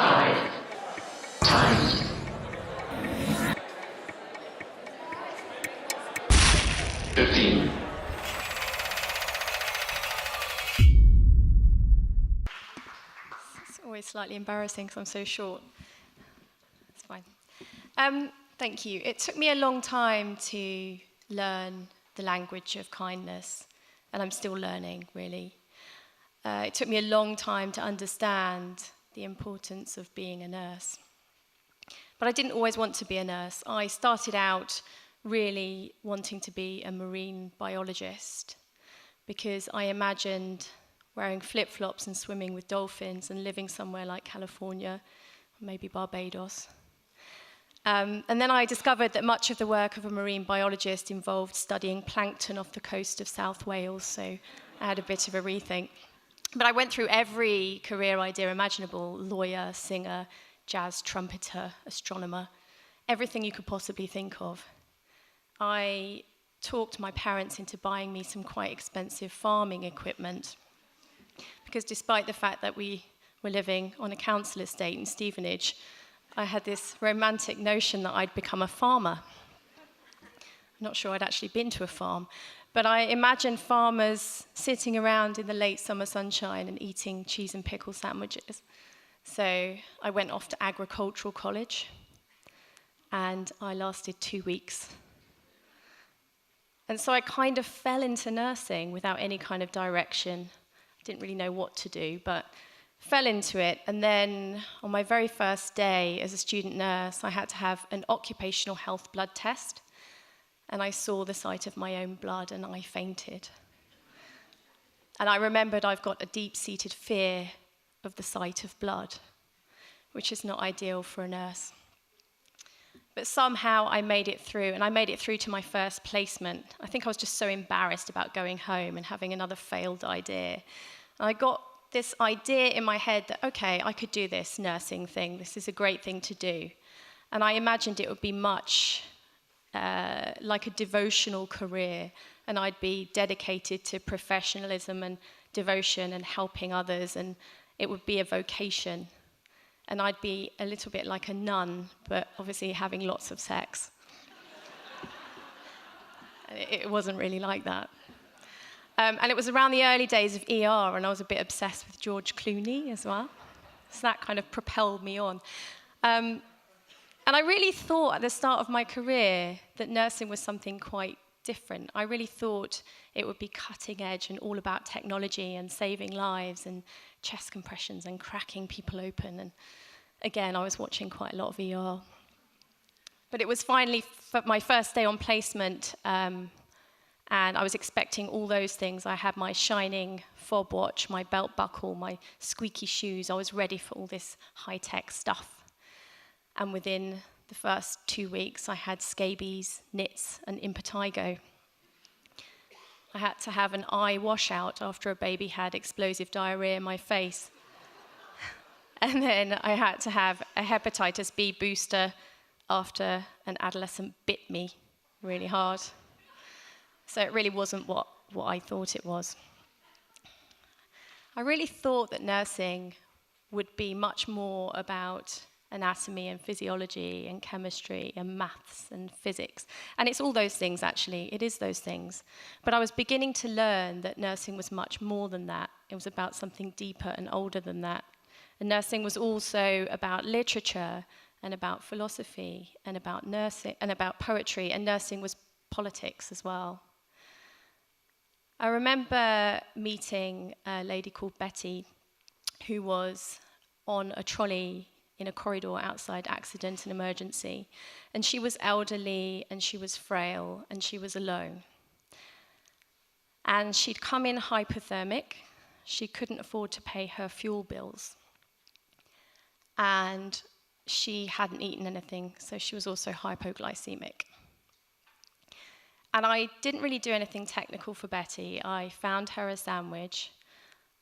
15. It's always slightly embarrassing because I'm so short. It's fine. Thank you. It took me a long time to learn the language of kindness, and I'm still learning, really. It took me a long time to understand the importance of being a nurse. But I didn't always want to be a nurse. I started out really wanting to be a marine biologist because I imagined wearing flip-flops and swimming with dolphins and living somewhere like California, maybe Barbados. And then I discovered that much of the work of a marine biologist involved studying plankton off the coast of South Wales, so I had a bit of a rethink. But I went through every career idea imaginable: lawyer, singer, jazz trumpeter, astronomer, everything you could possibly think of. I talked my parents into buying me some quite expensive farming equipment, because despite the fact that we were living on a council estate in Stevenage, I had this romantic notion that I'd become a farmer. I'm not sure I'd actually been to a farm, but I imagined farmers sitting around in the late summer sunshine and eating cheese and pickle sandwiches. So I went off to agricultural college, and I lasted 2 weeks. And so I kind of fell into nursing without any kind of direction. I didn't really know what to do, but fell into it. And then on my very first day as a student nurse, I had to have an occupational health blood test. And I saw the sight of my own blood and I fainted. And I remembered I've got a deep-seated fear of the sight of blood, which is not ideal for a nurse. But somehow I made it through, and I made it through to my first placement. I think I was just so embarrassed about going home and having another failed idea. And I got this idea in my head that, okay, I could do this nursing thing. This is a great thing to do. And I imagined it would be much like a devotional career, and I'd be dedicated to professionalism and devotion and helping others, and it would be a vocation. And I'd be a little bit like a nun, but obviously having lots of sex. It wasn't really like that. And it was around the early days of ER, and I was a bit obsessed with George Clooney as well. So that kind of propelled me on. And I really thought at the start of my career that nursing was something quite different. I really thought it would be cutting edge and all about technology and saving lives and chest compressions and cracking people open. And again, I was watching quite a lot of ER. But it was finally my first day on placement, and I was expecting all those things. I had my shining fob watch, my belt buckle, my squeaky shoes. I was ready for all this high-tech stuff. And within the first 2 weeks, I had scabies, nits, and impetigo. I had to have an eye washout after a baby had explosive diarrhea in my face. And then I had to have a hepatitis B booster after an adolescent bit me really hard. So it really wasn't what I thought it was. I really thought that nursing would be much more about anatomy and physiology and chemistry and maths and physics. And it's all those things, actually. It is those things. But I was beginning to learn that nursing was much more than that. It was about something deeper and older than that. And nursing was also about literature and about philosophy and about nursing and about poetry, and nursing was politics as well. I remember meeting a lady called Betty who was on a trolley in a corridor outside accident and emergency. And she was elderly, and she was frail, and she was alone. And she'd come in hypothermic. She couldn't afford to pay her fuel bills. And she hadn't eaten anything, so she was also hypoglycemic. And I didn't really do anything technical for Betty. I found her a sandwich,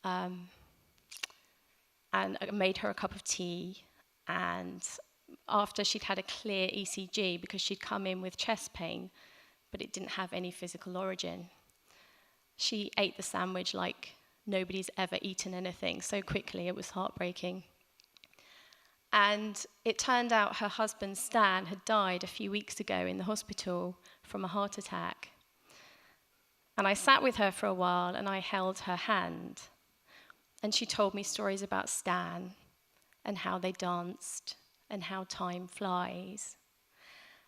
and I made her a cup of tea. And after she'd had a clear ECG, because she'd come in with chest pain, but it didn't have any physical origin, she ate the sandwich like nobody's ever eaten anything so quickly. It was heartbreaking. And it turned out her husband, Stan, had died a few weeks ago in the hospital from a heart attack. And I sat with her for a while and I held her hand. And she told me stories about Stan and how they danced and how time flies.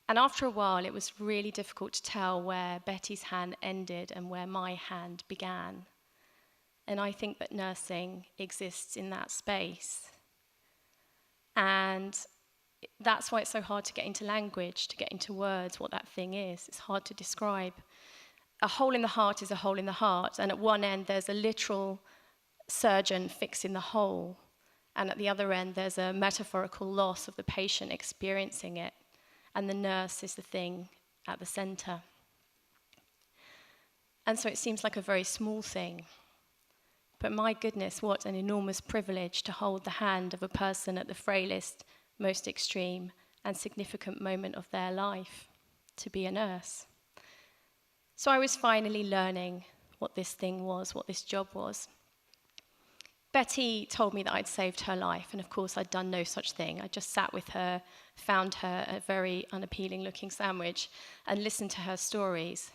And after a while, it was really difficult to tell where Betty's hand ended and where my hand began. And I think that nursing exists in that space. And that's why it's so hard to get into language, to get into words, what that thing is. It's hard to describe. A hole in the heart is a hole in the heart, and at one end there's a literal surgeon fixing the hole, and at the other end there's a metaphorical loss of the patient experiencing it, and the nurse is the thing at the center. And so it seems like a very small thing, but my goodness, what an enormous privilege to hold the hand of a person at the frailest, most extreme and significant moment of their life, to be a nurse. So I was finally learning what this thing was, what this job was. Betty told me that I'd saved her life, and of course I'd done no such thing. I just sat with her, found her a very unappealing looking sandwich, and listened to her stories.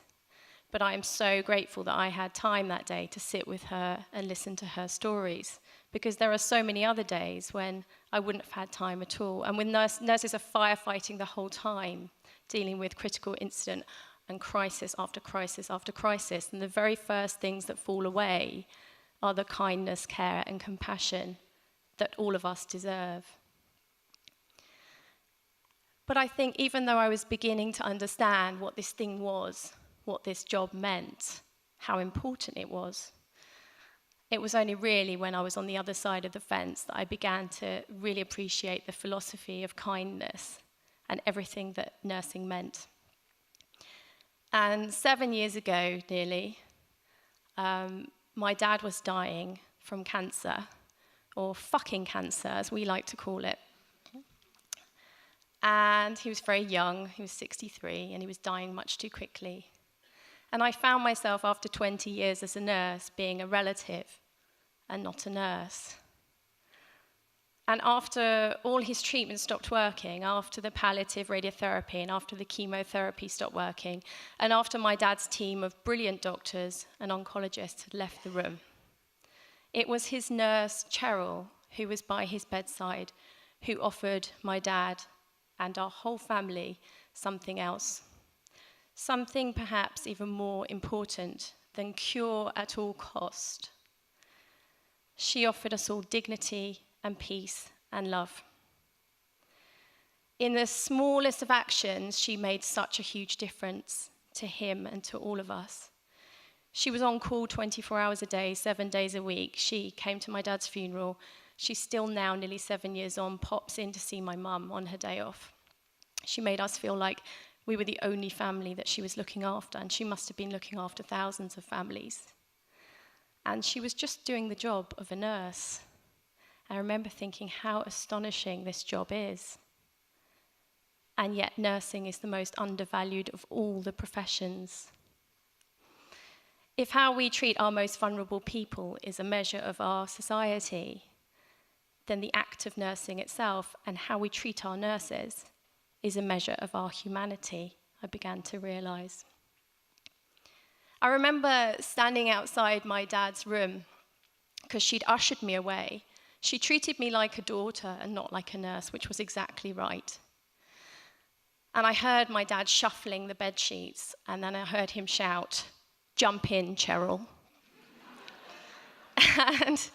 But I am so grateful that I had time that day to sit with her and listen to her stories, because there are so many other days when I wouldn't have had time at all. And when nurses are firefighting the whole time, dealing with critical incident and crisis after crisis after crisis, and the very first things that fall away are the kindness, care, and compassion that all of us deserve. But I think even though I was beginning to understand what this thing was, what this job meant, how important it was only really when I was on the other side of the fence that I began to really appreciate the philosophy of kindness and everything that nursing meant. And 7 years ago, nearly, my dad was dying from cancer, or fucking cancer, as we like to call it. And he was very young, he was 63, and he was dying much too quickly. And I found myself, after 20 years as a nurse, being a relative and not a nurse. And after all his treatment stopped working, after the palliative radiotherapy and after the chemotherapy stopped working, and after my dad's team of brilliant doctors and oncologists had left the room, it was his nurse, Cheryl, who was by his bedside, who offered my dad and our whole family something else. Something perhaps even more important than cure at all cost. She offered us all dignity and peace and love. In the smallest of actions, she made such a huge difference to him and to all of us. She was on call 24 hours a day, 7 days a week. She came to my dad's funeral. She's still now, nearly 7 years on, pops in to see my mum on her day off. She made us feel like we were the only family that she was looking after, and she must have been looking after thousands of families. And she was just doing the job of a nurse. I remember thinking how astonishing this job is. And yet nursing is the most undervalued of all the professions. If how we treat our most vulnerable people is a measure of our society, then the act of nursing itself and how we treat our nurses is a measure of our humanity, I began to realize. I remember standing outside my dad's room because she'd ushered me away. She treated me like a daughter and not like a nurse, which was exactly right. And I heard my dad shuffling the bed sheets, and then I heard him shout, "Jump in, Cheryl." and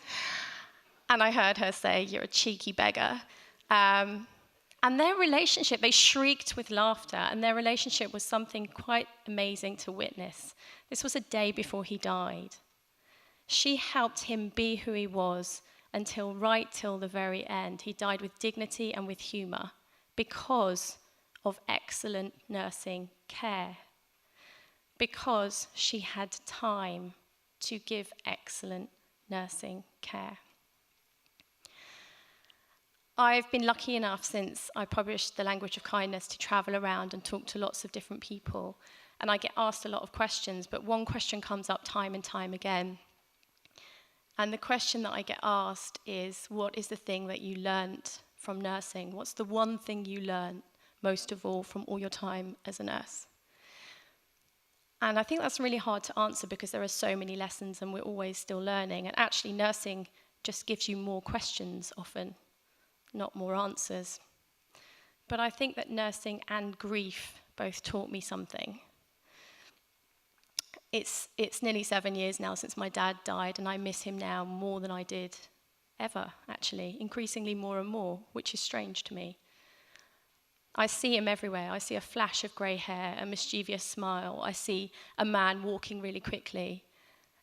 I heard her say, "You're a cheeky beggar." And their relationship, they shrieked with laughter, and their relationship was something quite amazing to witness. This was a day before he died. She helped him be who he was right till the very end. He died with dignity and with humor because of excellent nursing care, because she had time to give excellent nursing care. I've been lucky enough since I published The Language of Kindness to travel around and talk to lots of different people, and I get asked a lot of questions, but one question comes up time and time again. And the question that I get asked is, what is the thing that you learnt from nursing? What's the one thing you learn most of all from all your time as a nurse? And I think that's really hard to answer because there are so many lessons and we're always still learning. And actually, nursing just gives you more questions often, not more answers. But I think that nursing and grief both taught me something. It's nearly 7 years now since my dad died, and I miss him now more than I did ever, actually, increasingly more and more, which is strange to me. I see him everywhere. I see a flash of grey hair, a mischievous smile. I see a man walking really quickly.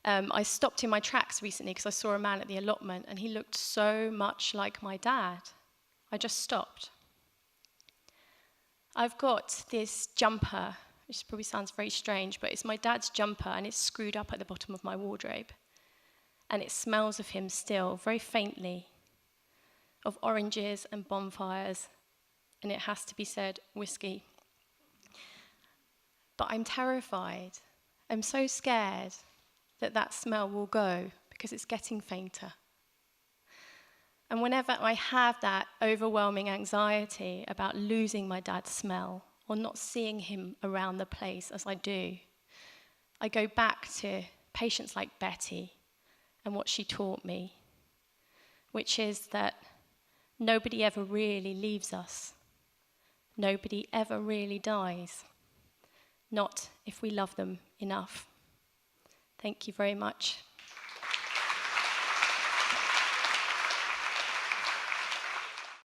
I stopped in my tracks recently because I saw a man at the allotment, and he looked so much like my dad. I just stopped. I've got this jumper, which probably sounds very strange, but it's my dad's jumper, and it's screwed up at the bottom of my wardrobe. And it smells of him still, very faintly, of oranges and bonfires, and it has to be said, whiskey. But I'm terrified. I'm so scared that that smell will go because it's getting fainter. And whenever I have that overwhelming anxiety about losing my dad's smell or not seeing him around the place as I do, I go back to patients like Betty and what she taught me, which is that nobody ever really leaves us. Nobody ever really dies. Not if we love them enough. Thank you very much.